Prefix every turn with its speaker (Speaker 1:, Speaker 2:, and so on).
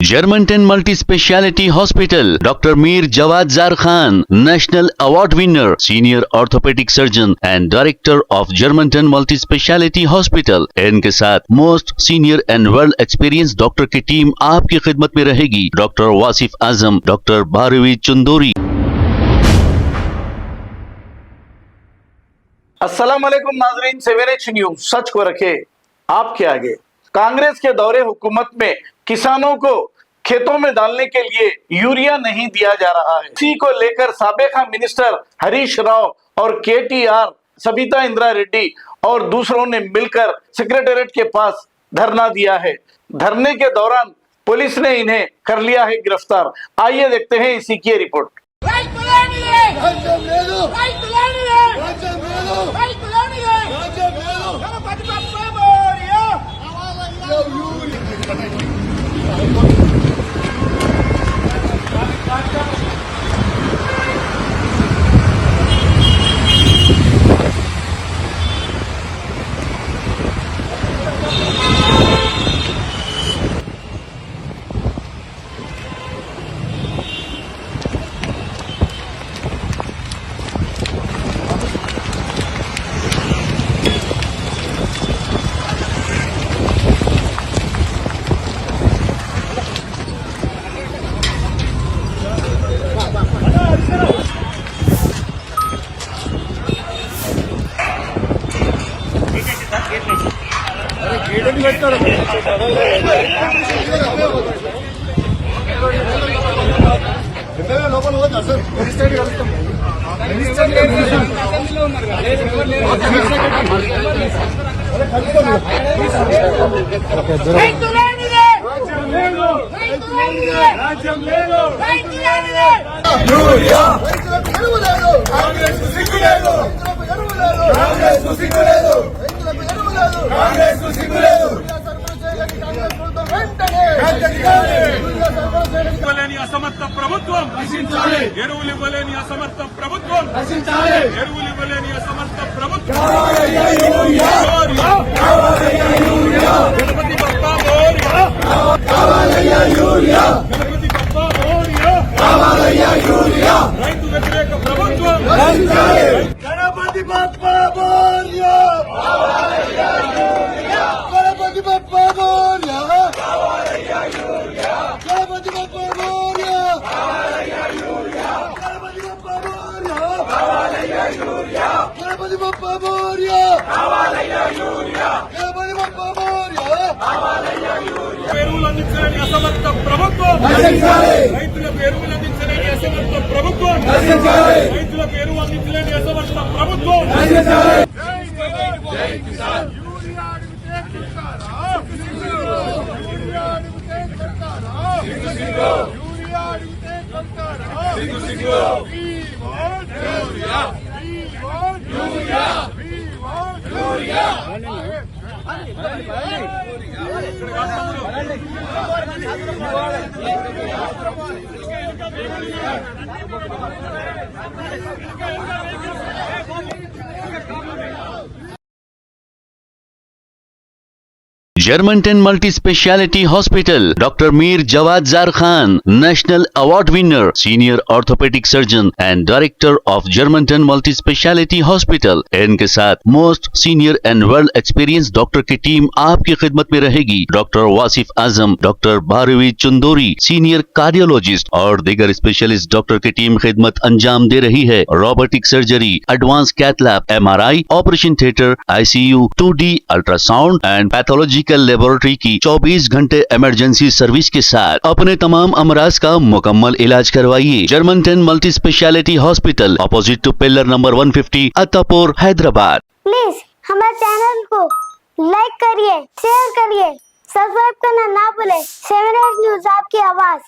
Speaker 1: Germantown Multi Speciality Hospital, Dr. Mir Jawad Zar Khan, National Award winner, Senior Orthopedic Surgeon and Director of Germantown Multi Speciality Hospital। इनके साथ most senior and world experience doctor की team आपकी खिदमत में रहेगी। Doctor Wasif Azam, doctor Bharvi Chandori.
Speaker 2: अस्सलाम वालेकुम नाजरीन, 7H न्यूज सच को रखे आपके आगे। कांग्रेस के दौरे हुकूमत में किसानों को खेतों में डालने के लिए यूरिया नहीं दिया जा रहा है। इसी को लेकर साबिका मिनिस्टर हरीश राव और KTR, सबिता इंद्रा रेड्डी और दूसरों ने मिलकर सेक्रेटेरिएट के पास धरना दिया है। धरने के दौरान पुलिस ने इन्हें कर लिया है गिरफ्तार। आइए देखते हैं इसी की रिपोर्ट।
Speaker 3: అసమర్థ ప్రభుత్వం ఎరువులు ఇవ్వలేని అసమర్థ ప్రభుత్వం ఎరువులు ఇవ్వలేని అసమర్థ ప్రభుత్వం గణపతి బప్పా మోరియా గణపతి బప్పా మోరియా రైతు వ్యతిరేక ప్రభుత్వం గణపతి బప్పా మోరియా గణపతి బప్పా మోరియా గణపతి బప్పా మోరియా గణపతి బప్పా మోరియా గణపతి బప్పా మోరియా ఎరువులు అందించలేని అసమర్థ ప్రభుత్వం రైతులకు ఎరువులు అందించలేని అసమర్థ ప్రభుత్వం రైతులకు ఎరువు అందించలేని అసమర్థ ప్రభుత్వం జై Kisan
Speaker 1: Germantown Multi Speciality Hospital, Dr. Mir Jawad Zar Khan, National Award winner, Senior Orthopedic Surgeon and Director of Germantown Multi Speciality Hospital। इनके साथ most senior and world experience doctor की टीम आपकी खिदमत में रहेगी। Doctor Wasif Azam, doctor Bharvi Chandori, senior cardiologist और दीगर specialist doctor की टीम खिदमत अंजाम दे रही है। Robotic surgery, advance cath lab, MRI, operation theatre, ICU, 2D ultrasound and pathological laboratory की 24 घंटे इमरजेंसी सर्विस के साथ अपने तमाम अमराज का मुकम्मल इलाज करवाइए। Germanten multi speciality hospital, opposite to pillar number 150, Attapur, Hyderabad.
Speaker 4: Please हमारे चैनल को लाइक करिए, शेयर करिए, सब्सक्राइब करना ना भूले। 7H न्यूज आपकी आवाज।